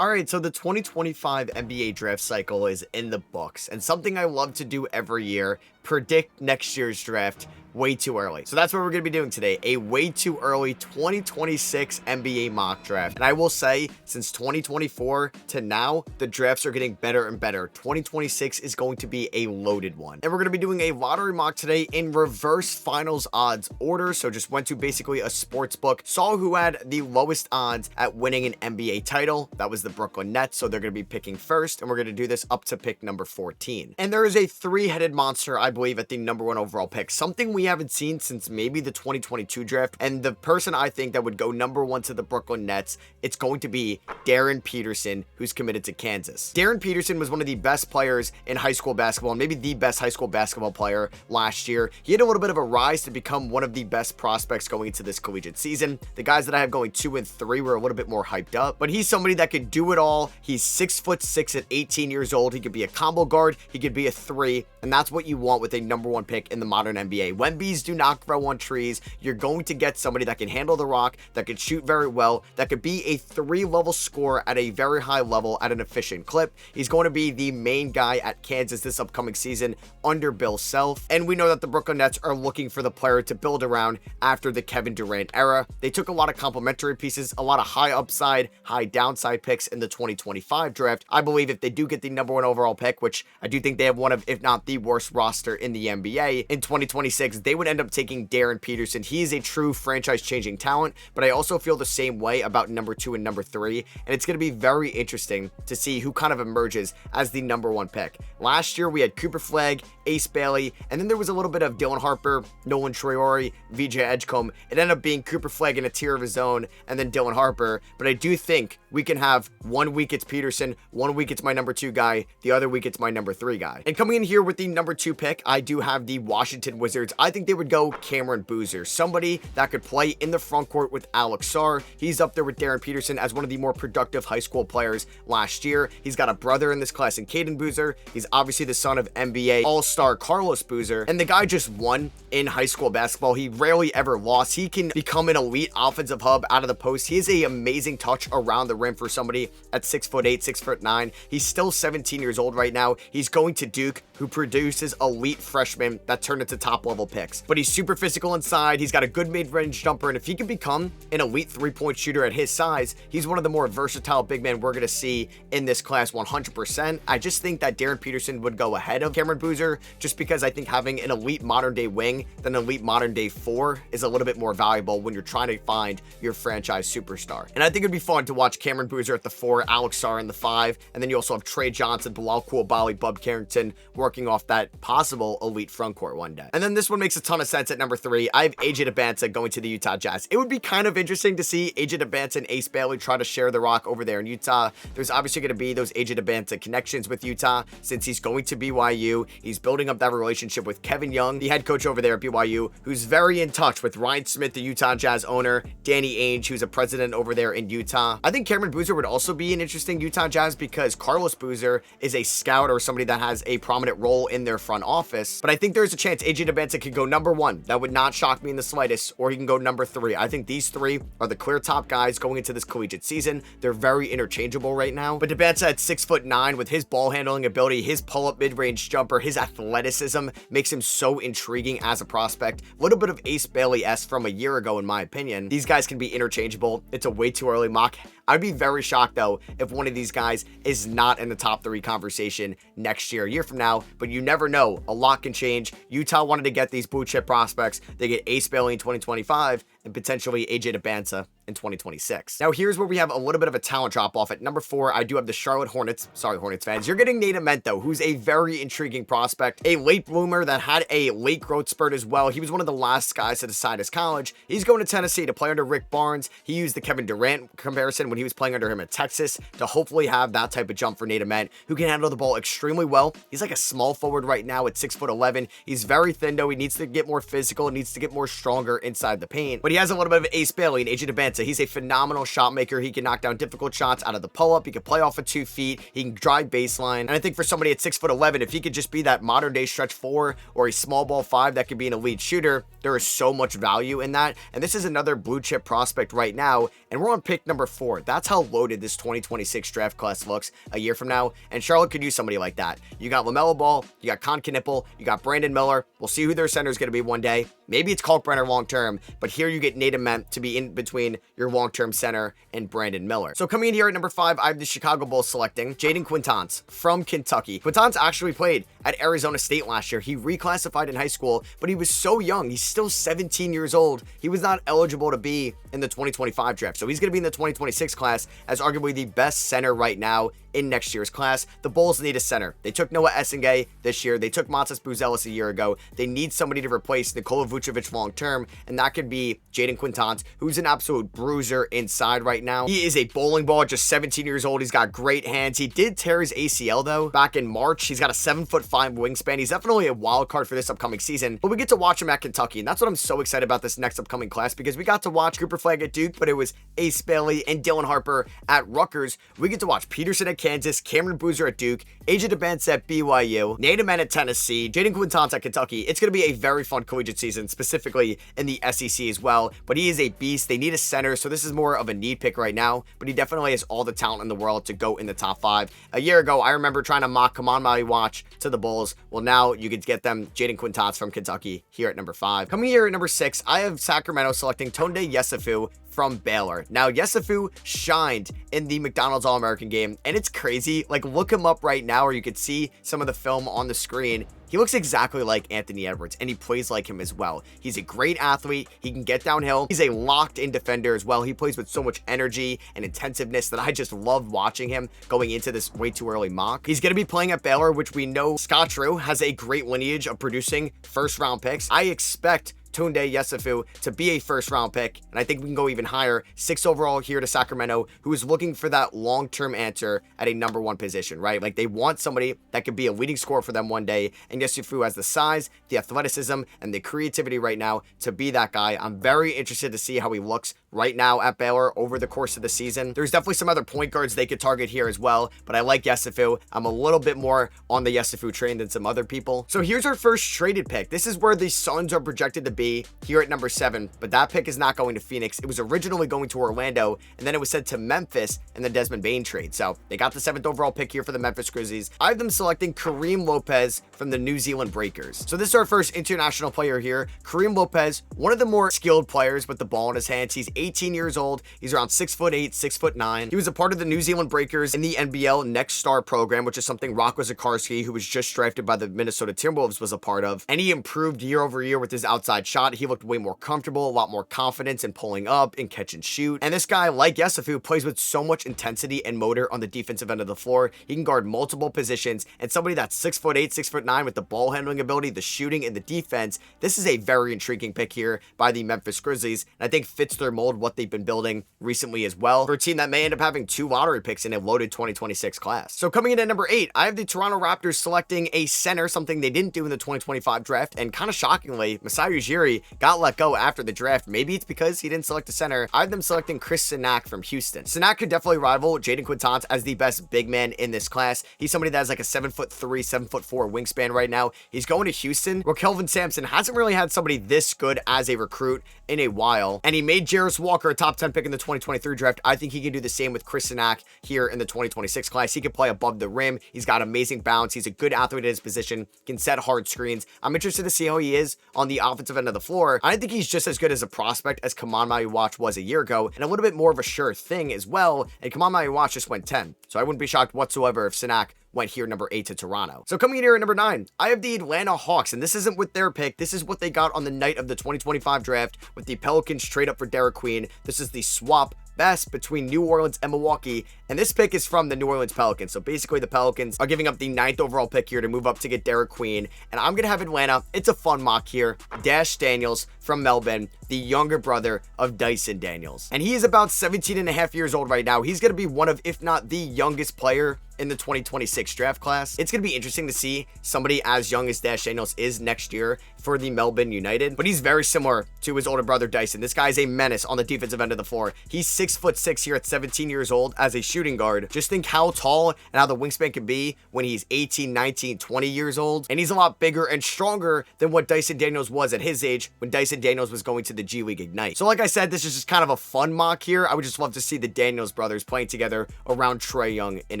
All right, so the 2025 NBA draft cycle is in the books, and something I love to do every year, predict next year's draft way too early. So that's what we're going to be doing today, a way too early 2026 NBA mock draft. And I will say, since 2024 to now, the drafts are getting better and better. 2026 is going to be a loaded one. And we're going to be doing a lottery mock today in reverse finals odds order. So just went to basically a sports book, saw who had the lowest odds at winning an NBA title. That was the Brooklyn Nets. So they're going to be picking first, and we're going to do this up to pick number 14. And there is a three-headed monster, I believe, at the number 1 overall pick. Something we haven't seen since maybe the 2022 draft. And the person I think that would go number 1 to the Brooklyn Nets, it's going to be Darren Peterson, who's committed to Kansas. Darren Peterson was one of the best players in high school basketball, and maybe the best high school basketball player last year. He had a little bit of a rise to become one of the best prospects going into this collegiate season. The guys that I have going 2 and 3 were a little bit more hyped up, but he's somebody that could do it all. He's 6'6" at 18 years old. He could be a combo guard. He could be a 3, and that's what you want with a number 1 pick in the modern NBA. When bees do not grow on trees, you're going to get somebody that can handle the rock, that could shoot very well, that could be a 3-level scorer at a very high level at an efficient clip. He's going to be the main guy at Kansas this upcoming season under Bill Self, and we know that the Brooklyn Nets are looking for the player to build around after the Kevin Durant era. They took a lot of complementary pieces, a lot of high upside, high downside picks in the 2025 draft. I believe if they do get the number 1 overall pick, which I do think they have one of, if not the worst roster in the NBA, in 2026, they would end up taking Darren Peterson. He is a true franchise-changing talent, but I also feel the same way about number 2 and number 3, and it's going to be very interesting to see who kind of emerges as the number 1 pick. Last year, we had Cooper Flagg, Ace Bailey, and then there was a little bit of Dylan Harper, Nolan Traore, VJ Edgecombe. It ended up being Cooper Flagg in a tier of his own, and then Dylan Harper, but I do think we can have 1 week it's Peterson, 1 week it's my number 2 guy, the other week it's my number 3 guy. And coming in here with the number 2 pick, I do have the Washington Wizards. I think they would go Cameron Boozer, somebody that could play in the front court with Alex Sarr. He's up there with Darren Peterson as one of the more productive high school players last year. He's got a brother in this class in Caden Boozer. He's obviously the son of NBA All-Star Carlos Boozer, and the guy just won in high school basketball. He rarely ever lost. He can become an elite offensive hub out of the post. He has an amazing touch around the rim for somebody at 6'8", 6'9". He's still 17 years old right now. He's going to Duke, who produces elite freshmen that turn into top-level picks. But he's super physical inside. He's got a good mid-range jumper, and if he can become an elite 3-point shooter at his size, he's one of the more versatile big men we're going to see in this class 100%. I just think that Darren Peterson would go ahead of Cameron Boozer, just because I think having an elite modern-day wing than an elite modern-day 4 is a little bit more valuable when you're trying to find your franchise superstar. And I think it'd be fun to watch Cameron Boozer at the 4, Alex Sarr in the 5, and then you also have Trey Johnson, Bilal Coulibaly, Bub Carrington working off that possible elite front court one day. And then this one makes a ton of sense at number 3. I have AJ Abanta going to the Utah Jazz. It would be kind of interesting to see AJ Abanta and Ace Bailey try to share the rock over there in Utah. There's obviously going to be those AJ Abanta connections with Utah since he's going to BYU. He's building up that relationship with Kevin Young, the head coach over there at BYU, who's very in touch with Ryan Smith, the Utah Jazz owner, Danny Ainge, who's a president over there in Utah. I think Cameron Boozer would also be an interesting Utah Jazz because Carlos Boozer is a scout or somebody that has a prominent role in their front office. But I think there's a chance AJ Abanta could go number 1. That would not shock me in the slightest, or he can go number 3. I think these 3 are the clear top guys going into this collegiate season. They're very interchangeable right now. But Abanta at 6'9" with his ball handling ability, his pull-up mid-range jumper, his athleticism makes him so intriguing as a prospect. A little bit of Ace Bailey-esque from a year ago, in my opinion. These guys can be interchangeable. It's a way too early mock. I'd be very shocked, though, if one of these guys is not in the top 3 conversation next year, a year from now, but you never know. A lot can change. Utah wanted to get these blue chip prospects. They get Ace Bailey in 2025 and potentially AJ Abanta in 2026. Now, here's where we have a little bit of a talent drop-off. At number 4, I do have the Charlotte Hornets. Sorry, Hornets fans. You're getting Mento, who's a very intriguing prospect, a late bloomer that had a late growth spurt as well. He was one of the last guys to decide his college. He's going to Tennessee to play under Rick Barnes. He used the Kevin Durant comparison when he was playing under him at Texas to hopefully have that type of jump for Ment, who can handle the ball extremely well. He's like a small forward right now at 6'11". He's very thin, though. He needs to get more physical. He needs to get more stronger inside the paint. But he has a little bit of Ace Bailey and AJ Abanta Abanta. He's a phenomenal shot maker. He can knock down difficult shots out of the pull-up. He can play off of 2 feet. He can drive baseline. And I think for somebody at 6'11", if he could just be that modern day stretch 4 or a small ball 5 that could be an elite shooter, there is so much value in that. And this is another blue chip prospect right now. And we're on pick number 4. That's how loaded this 2026 draft class looks a year from now. And Charlotte could use somebody like that. You got LaMelo Ball, you got Con Knipple, you got Brandon Miller. We'll see who their center is going to be one day. Maybe it's Kalkbrenner long-term, but here you get Nate Ament to be in between your long-term center and Brandon Miller. So coming in here at number 5, I have the Chicago Bulls selecting Jaden Quintans from Kentucky. Quintans actually played at Arizona State last year. He reclassified in high school, but he was so young. He's still 17 years old. He was not eligible to be in the 2025 draft. So he's going to be in the 2026 class as arguably the best center right now in next year's class. The Bulls need a center. They took Noah Essengay this year. They took Matas Buzelis a year ago. They need somebody to replace Nikola Vucevic long term, and that could be Jaden Quintans, who's an absolute bruiser inside right now. He is a bowling ball, just 17 years old. He's got great hands. He did tear his ACL though back in March. He's got a 7'5" wingspan. He's definitely a wild card for this upcoming season, but we get to watch him at Kentucky, and that's what I'm so excited about this next upcoming class, because we got to watch Cooper Flagg at Duke, but it was Ace Bailey and Dylan Harper at Rutgers. We get to watch Peterson at Kansas, Cameron Boozer at Duke, AJ Abanta at BYU, Nate Ament at Tennessee, Jaden Quintans at Kentucky. It's going to be a very fun collegiate season, specifically in the SEC as well, but he is a beast. They need a center, so this is more of a need pick right now, but he definitely has all the talent in the world to go in the top 5. A year ago, I remember trying to mock Come On Maui Watch to the Bulls. Well, now you could get them Jaden Quintans from Kentucky here at number 5. Coming here at number 6, I have Sacramento selecting Tundday Yufu from Baylor. Now, Yufu shined in the McDonald's All-American game, and it's crazy. Like, look him up right now, or you could see some of the film on the screen. He looks exactly like Anthony Edwards, and he plays like him as well. He's a great athlete. He can get downhill. He's a locked-in defender as well. He plays with so much energy and intensiveness that I just love watching him going into this way too early mock. He's going to be playing at Baylor, which we know Scott Drew has a great lineage of producing first-round picks. I expect Tundday Yufu to be a first-round pick, and I think we can go even higher. 6 overall here to Sacramento, who is looking for that long-term answer at a number 1 position, right? Like, they want somebody that could be a leading scorer for them one day, and Yufu has the size, the athleticism, and the creativity right now to be that guy. I'm very interested to see how he looks right now at Baylor over the course of the season. There's definitely some other point guards they could target here as well, but I like Yufu. I'm a little bit more on the Yufu train than some other people. So here's our first traded pick. This is where the Suns are projected to be here at number 7, but that pick is not going to Phoenix. It was originally going to Orlando, and then it was sent to Memphis in the Desmond Bane trade. So they got the 7th overall pick here for the Memphis Grizzlies. I have them selecting Kareem Lopez from the New Zealand Breakers. So this is our first international player here. Kareem Lopez, one of the more skilled players with the ball in his hands. He's 18 years old. He's around 6'8", 6'9". He was a part of the New Zealand Breakers in the NBL Next Star program, which is something Rocco Zikarsky, who was just drafted by the Minnesota Timberwolves, was a part of. And he improved year over year with his outside shot. He looked way more comfortable, a lot more confidence in pulling up and catch and shoot. And this guy, like Yufu, plays with so much intensity and motor on the defensive end of the floor. He can guard multiple positions, and somebody that's 6'8", 6'9", with the ball handling ability, the shooting, and the defense. This is a very intriguing pick here by the Memphis Grizzlies, and I think fits their mold, what they've been building recently as well, for a team that may end up having 2 lottery picks in a loaded 2026 class. So coming in at number 8, I have the Toronto Raptors selecting a center, something they didn't do in the 2025 draft, and kind of shockingly, Masai Ujiri got let go after the draft. Maybe it's because he didn't select a center. I have them selecting Chris Sinak from Houston. Sinak could definitely rival Jaden Quintans as the best big man in this class. He's somebody that has like a 7'3", 7'4" wingspan right now. He's going to Houston, where Kelvin Sampson hasn't really had somebody this good as a recruit in a while, and he made Jarris Walker a top 10 pick in the 2023 draft. I think he can do the same with Chris Sinak here in the 2026 class. He can play above the rim. He's got amazing bounce. He's a good athlete at his position, can set hard screens. I'm interested to see how he is on the offensive end of the floor. I think he's just as good as a prospect as Come On Maui Watch was a year ago, and a little bit more of a sure thing as well. And Come On Maui Watch just went 10, so I wouldn't be shocked whatsoever if Sinak went here number 8 to Toronto. So coming in here at number 9, I have the Atlanta Hawks, and this isn't with their pick. This is what they got on the night of the 2025 draft with the Pelicans trade up for Derek Queen. This is the swap best between New Orleans and Milwaukee, and this pick is from the New Orleans Pelicans. So basically the Pelicans are giving up the 9th overall pick here to move up to get Derek Queen, and I'm gonna have Atlanta. It's a fun mock here. Dash Daniels from Melbourne, the younger brother of Dyson Daniels, and he is about 17 and a half years old right now. He's gonna be one of, if not the youngest player in the 2026 draft class. It's going to be interesting to see somebody as young as Dash Daniels is next year for the Melbourne United, but he's very similar to his older brother Dyson. This guy's a menace on the defensive end of the floor. He's 6'6" here at 17 years old as a shooting guard. Just think how tall and how the wingspan can be when he's 18, 19, 20 years old. And he's a lot bigger and stronger than what Dyson Daniels was at his age when Dyson Daniels was going to the G League Ignite. So like I said, this is just kind of a fun mock here. I would just love to see the Daniels brothers playing together around Trae Young in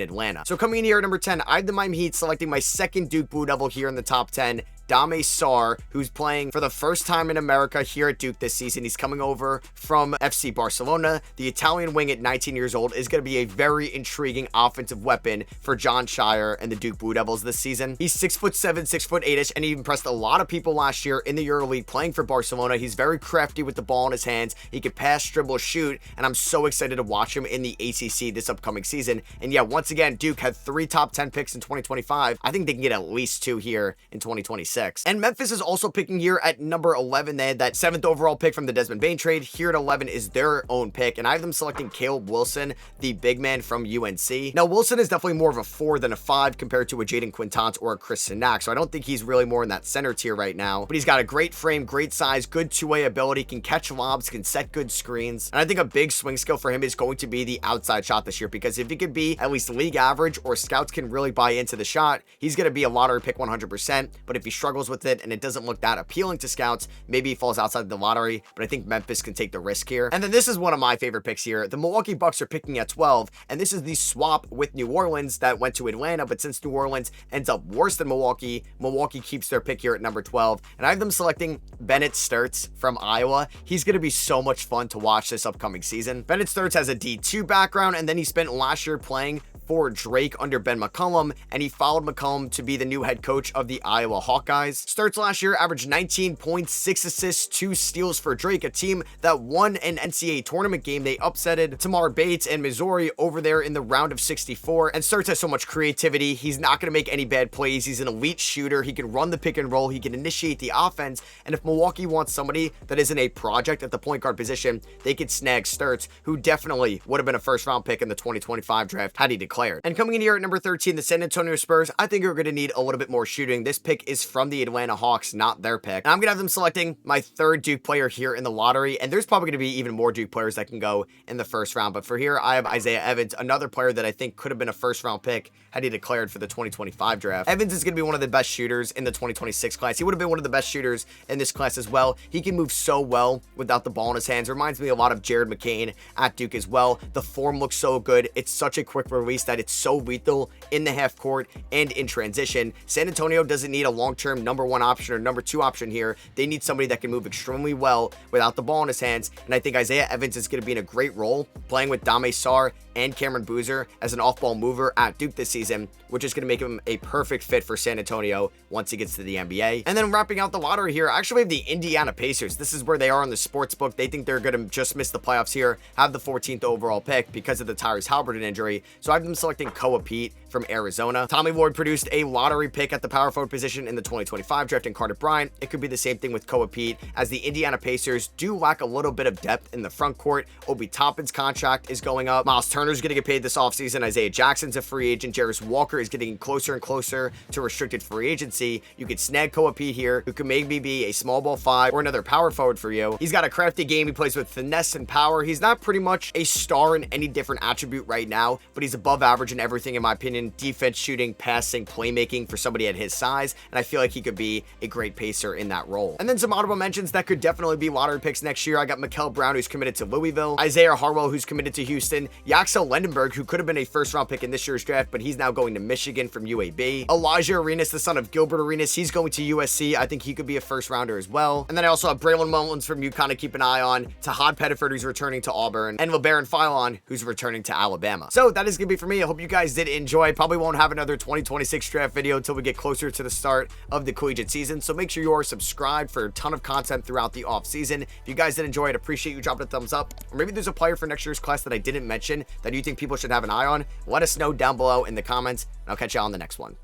Atlanta. So coming in here at number 10, I have the Miami Heat selecting my second Duke Blue Devil here in the top 10. Dame Sarr, who's playing for the first time in America here at Duke this season. He's coming over from FC Barcelona. The Italian wing at 19 years old is going to be a very intriguing offensive weapon for John Shire and the Duke Blue Devils this season. He's 6'7", 6'8"-ish, and he impressed a lot of people last year in the EuroLeague playing for Barcelona. He's very crafty with the ball in his hands. He can pass, dribble, shoot, and I'm so excited to watch him in the ACC this upcoming season. And yeah, once again, Duke had 3 top 10 picks in 2025. I think they can get at least 2 here in 2026. And Memphis is also picking here at number 11. They had that 7th overall pick from the Desmond Bane trade. Here at 11 is their own pick, and I have them selecting Caleb Wilson, the big man from UNC. Now, Wilson is definitely more of a 4 than a 5 compared to a Jaden Quintans or a Chris Sinak, so I don't think he's really more in that center tier right now. But he's got a great frame, great size, good two-way ability, can catch lobs, can set good screens. And I think a big swing skill for him is going to be the outside shot this year, because if he could be at least league average or scouts can really buy into the shot, he's going to be a lottery pick 100%. But if he struggles with it and it doesn't look that appealing to scouts, maybe he falls outside the lottery, but I think Memphis can take the risk here. And then this is one of my favorite picks here. The Milwaukee Bucks are picking at 12, and this is the swap with New Orleans that went to Atlanta, but since New Orleans ends up worse than Milwaukee, Milwaukee keeps their pick here at number 12, and I have them selecting Bennett Sts from Iowa. He's going to be so much fun to watch this upcoming season. Bennett Sts has a D2 background, and then he spent last year playing for Drake under Ben McCollum, and he followed McCollum to be the new head coach of the Iowa Hawkeyes. Sts last year averaged 19 points, 6 assists, 2 steals for Drake, a team that won an NCAA tournament game. They upsetted Tamar Bates and Missouri over there in the round of 64, and Sts has so much creativity. He's not going to make any bad plays. He's an elite shooter. He can run the pick and roll. He can initiate the offense, and if Milwaukee wants somebody that isn't a project at the point guard position, they could snag Sts, who definitely would have been a first-round pick in the 2025 draft had he declared. And coming in here at number 13, the San Antonio Spurs, I think are going to need a little bit more shooting. This pick is from the Atlanta Hawks, not their pick. And I'm going to have them selecting my 3rd Duke player here in the lottery, and there's probably going to be even more Duke players that can go in the first round. But for here, I have Isaiah Evans, another player that I think could have been a first-round pick had he declared for the 2025 draft. Evans is going to be one of the best shooters in the 2026 class. He would have been one of the best shooters in this class as well. He can move so well without the ball in his hands. Reminds me a lot of Jared McCain at Duke as well. The form looks so good. It's such a quick release that it's so lethal in the half court and in transition. San Antonio doesn't need a long-term number 1 option or number 2 option here. They need somebody that can move extremely well without the ball in his hands, and I think Isaiah Evans is going to be in a great role playing with Dame Sarr and Cameron Boozer as an off-ball mover at Duke this season, which is going to make him a perfect fit for San Antonio once he gets to the NBA. And then wrapping out the lottery here, I actually have the Indiana Pacers. This is where they are on the sports book. They think they're going to just miss the playoffs here, have the 14th overall pick because of the Tyrese Halliburton injury. So I have them selecting Koa Pete from Arizona. Tommy Lloyd produced a lottery pick at the power forward position in the 2025 draft in Carter Bryant. It could be the same thing with Koa Pete, as the Indiana Pacers do lack a little bit of depth in the front court. Obi Toppin's contract is going up. Miles Turner's going to get paid this offseason. Isaiah Jackson's a free agent. Jarris Walker is getting closer and closer to restricted free agency. You could snag Koa Pete here, who could maybe be a small ball 5 or another power forward for you. He's got a crafty game. He plays with finesse and power. He's not pretty much a star in any different attribute right now, but he's above average in everything, in my opinion. Defense, shooting, passing, playmaking for somebody at his size, and I feel like he could be a great pacer in that role. And then some honorable mentions that could definitely be lottery picks next year. I got Mikael Brown, who's committed to Louisville, Isaiah Harwell, who's committed to Houston, Yaxel Lendenberg, who could have been a first-round pick in this year's draft, but he's now going to Michigan from UAB. Elijah Arenas, the son of Gilbert Arenas, he's going to USC. I think he could be a first-rounder as well. And then I also have Braylon Mullins from UConn to keep an eye on, Tahad Pettiford, who's returning to Auburn, and LeBaron Philon, who's returning to Alabama. So that is going to be for me. I hope you guys did enjoy. Probably won't have another 2026 draft video until we get closer to the start of the collegiate season, so make sure you are subscribed for a ton of content throughout the off season. If you guys did enjoy it, appreciate you dropping a thumbs up, or maybe there's a player for next year's class that I didn't mention that you think people should have an eye on. Let us know down below in the comments, and I'll catch you on the next one.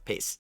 Peace.